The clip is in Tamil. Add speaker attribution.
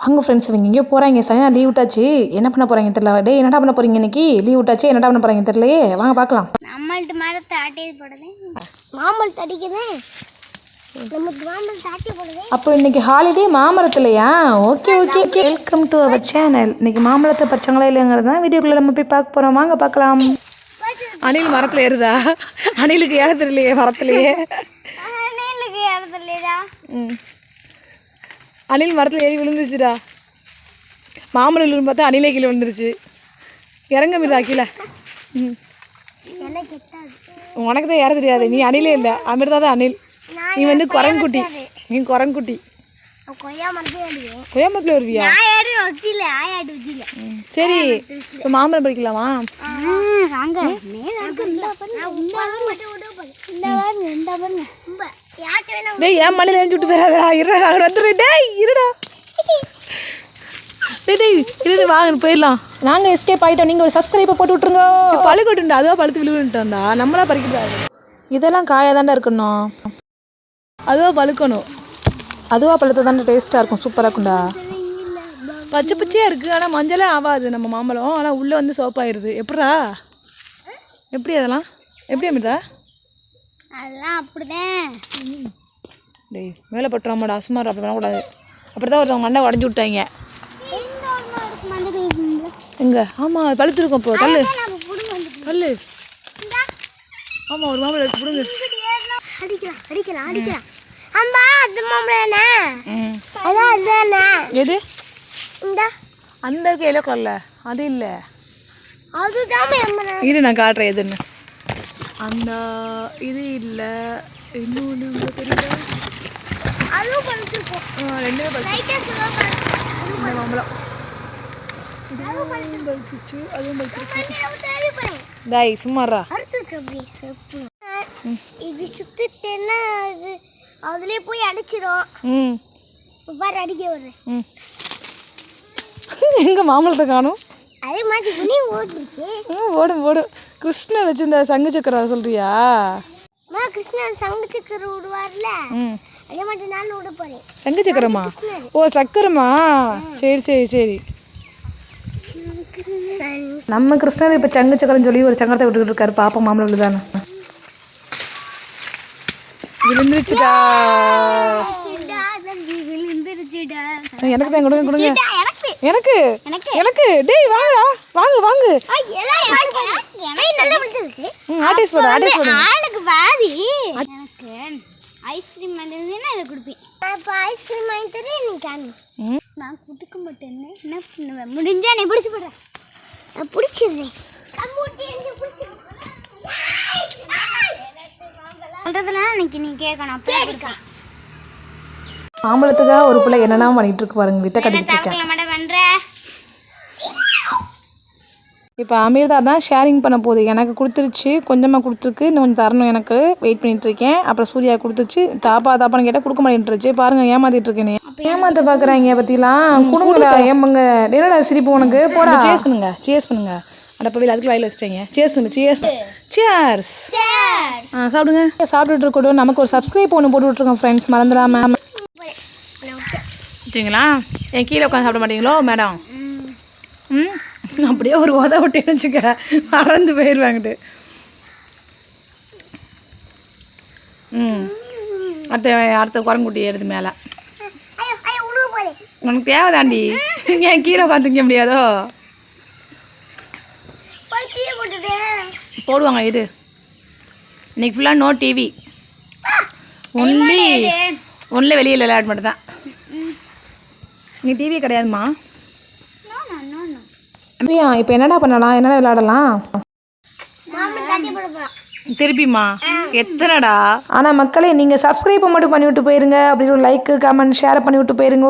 Speaker 1: வாங்க ஃப்ரெண்ட்ஸ், இவங்க எங்கேயோ போகிறாங்க. சரியாக லீவ் விட்டாச்சு. என்ன பண்ண போகிறாங்க தெரியல. டே என்னடா பண்ண போகிறீங்க இன்னைக்கு? லீவ் விட்டாச்சு, என்னடா பண்ண போகிறாங்க தெரியலையே. வாங்க பார்க்கலாம்.
Speaker 2: நம்மள்ட்ட மரத்தை ஆட்டி போடுது, மாம்பழத்தை அடிக்குது.
Speaker 1: அப்போ இன்னைக்கு ஹாலிடே மாமரத்துலையா? Okay okay okay. Welcome to our channel. இன்னைக்கு மாமரத்தை பறிச்சாங்களா இல்லைங்கிறது தான் வீடியோக்குள்ளே நம்ம போய் பார்க்க போகிறோம். வாங்க பார்க்கலாம். அணில் மரத்தில் ஏறுதா? அணிலுக்கு ஏற தெரியலையே மரத்துலையே.
Speaker 2: அணிலுக்கு ஏற தெரியலையா?
Speaker 1: அணில் மரத்தில் ஏறி விழுந்துருச்சுடா. மாமரம் பார்த்தா அணிலே கீழே விழுந்துருச்சு. இறங்க மீதா கீழே. உனக்கு தான் ஏற தெரியாது. நீ அணிலே இல்லை, அமிர்தா தான் அணில். நீ வந்து குரங்குட்டி. நீ குரங்குட்டி. கொய்யா மரத்தில் வருவியா? சரி, இப்போ மாமரம் பறிக்கலாமா? டேய் ஏன் மண்ணில் எழுந்து விட்டு போயிடாதா? இருடா நாங்கள் வந்துடுறேன். டேய் இருடா. டேய் இரு வாங்க போயிடலாம். நாங்கள் எஸ்கேப் ஆகிட்டோம். நீங்கள் ஒரு சப்ஸ்கிரைப்பை போட்டு விட்ருங்க. பழுக்கட்டுண்டா, அதுவாக பழுத்து விழுந்துட்டோம்டா. நம்மளா பறிக்கக்கூடாது. இதெல்லாம் காயாக தாண்டா இருக்கணும். அதுவாக பழுக்கணும். அதுவாக பழுத்த தாண்டா டேஸ்ட்டாக இருக்கும். சூப்பராக இருக்கும்டா. பச்சை பச்சையாக இருக்குது, ஆனால் மஞ்சளே ஆகாது நம்ம மாம்பழம். ஆனால் உள்ளே வந்து சோப்பாயிருது. எப்படா எப்படி அதெல்லாம் எப்படி அமிர்தா?
Speaker 2: அதெல்லாம் அப்படிதான்.
Speaker 1: டேய் மேலே பட்டுறாமாடா, சும்மா அப்படி பண்ணக்கூடாது. அப்படி தான் ஒருத்தவங்க மண்டை உடஞ்சி விட்டாங்க. எங்கே? ஆமாம் பழுத்துருக்கோம். இப்போ கல் கல். ஆமாம் ஒரு மாம்பழம் எடுத்து பிடுங்க. எது அந்த இருக்க எல்லோ கல்ல? அது இல்லை, இது நான் காட்டுறேன் எதுன்னு. அந்த இது இல்லை, இன்னொன்று தெரியல. ரெண்டுமே இந்த மாம்பழம் பழுத்துச்சு, அதுவும் பழுத்துருக்கு. டாய் சும்மாறா.
Speaker 2: இப்படி சுத்திட்டேன்னா அது அதுலேயே போய் அடிச்சிடும். பாரு அடிக்க வர்றேன்.
Speaker 1: எங்க மாம்பழத்தை காணும்?
Speaker 2: அதே மாதிரி புனி ஓடுச்சு.
Speaker 1: ஓடும் ஓடும். கிருஷ்ணர் வச்சிருந்த சங்கு சக்கரம் சொல்றியா?
Speaker 2: கிருஷ்ணர் சங்கு சக்கரம் விடுவார்ல, அதே மாதிரி நான் விட போறேன்.
Speaker 1: சங்கு சக்கரமா? ஓ சக்கரமா? சரி சரி சரி. நம்ம கிருஷ்ணர் இப்போ சங்கு சக்கரம் சொல்லி ஒரு சங்கரத்தை விட்டுக்கிட்டு இருக்காரு. பாப்பா மாம்பழம் விழுதானே. விழுந்துருச்சுடா. எனக்கு தான் கொடுங்க கொடுங்க. எனக்கு எனக்கு டேய் வாங்கடா, வாங்கு வாங்கு. ஆட்டேஸ் போடு ஆட்டேஸ் போடு.
Speaker 2: ஆளுக்கு பாதி. எனக்கு ஐஸ்கிரீம் வந்ததுன்னா இதை கொடுப்பேன். இப்போ ஐஸ்கிரீம் வாங்கி தரேன். நீ காணு. நான் கொடுக்க மாட்டேன்னு என்ன பண்ணுவேன்? முடிஞ்சா நீ பிடிச்சி போடுறேன். நான் பிடிச்சிடுறேன். சொல்கிறதுலாம் இன்னைக்கு நீ கேட்கணும். அப்போ இருக்கா
Speaker 1: மாம்பழத்துக்காக ஒரு பிள்ளை என்னென்ன பண்ணிட்டு இருக்கு பாருங்க. வித்த கட்டிட்டு இருக்கேன். இப்போ அமிர்தா தான் ஷேரிங் பண்ண போகுது. எனக்கு கொடுத்துருச்சு, கொஞ்சமாக கொடுத்துருக்கு, இன்னும் கொஞ்சம் தரணும். எனக்கு வெயிட் பண்ணிட்டு இருக்கேன். அப்புறம் சூர்யா கொடுத்துச்சு. தாப்பான்னு கேட்டால் கொடுக்க மாட்டேன்ட்டுருச்சு. பாருங்க ஏமாத்திட்டு இருக்கேன். ஏமாத்த பார்க்குறாங்க பற்றிலாம். கொடுங்கடா ஏம்பங்க. என்னடா சிரிப்பு உனக்கு? போடா. சேஸ் பண்ணுங்க சேஸ் பண்ணுங்க. அடப்பவில் அதுக்கு வாயில் வச்சிட்டீங்க. சேஸ் பண்ணு சேஸ். சேர்ஸ். சாப்பிடுங்க. சாப்பிட்டுட்டு இருக்கட்டும். நமக்கு ஒரு சப்ஸ்கிரைப் ஒன்று போட்டு விட்ருக்கோம் ஃப்ரெண்ட்ஸ், மறந்துடாம. சரிங்களா? என் கீழே உட்காந்து சாப்பிட மாட்டீங்களோ மேடம்? அப்படியே ஒரு உத விட்டேன்னு வச்சுக்க, மறந்து போயிடுவாங்கட்டு. அடுத்த குரங்குட்டி ஏறுது மேலே. உனக்கு தேவைதாண்டி. என் கீழே உட்காந்து திங்க முடியாதோ? போடுவாங்க இரு. இன்னைக்கு ஃபுல்லாக நோ டிவி, ஒன்லி வெளியில் விளையாட மட்டும் தான். நீ டிவி கிடையாதுமா? அப்படியா? இப்போ என்னடா பண்ணலாம்? என்னடா விளையாடலாம் திருப்பிமா? எத்தனைடா? ஆனால் மக்களே நீங்கள் சப்ஸ்கிரைப் மட்டும் பண்ணிவிட்டு போயிருங்க. அப்படி ஒரு லைக்கு கமெண்ட் ஷேர் பண்ணி விட்டு போயிருங்க.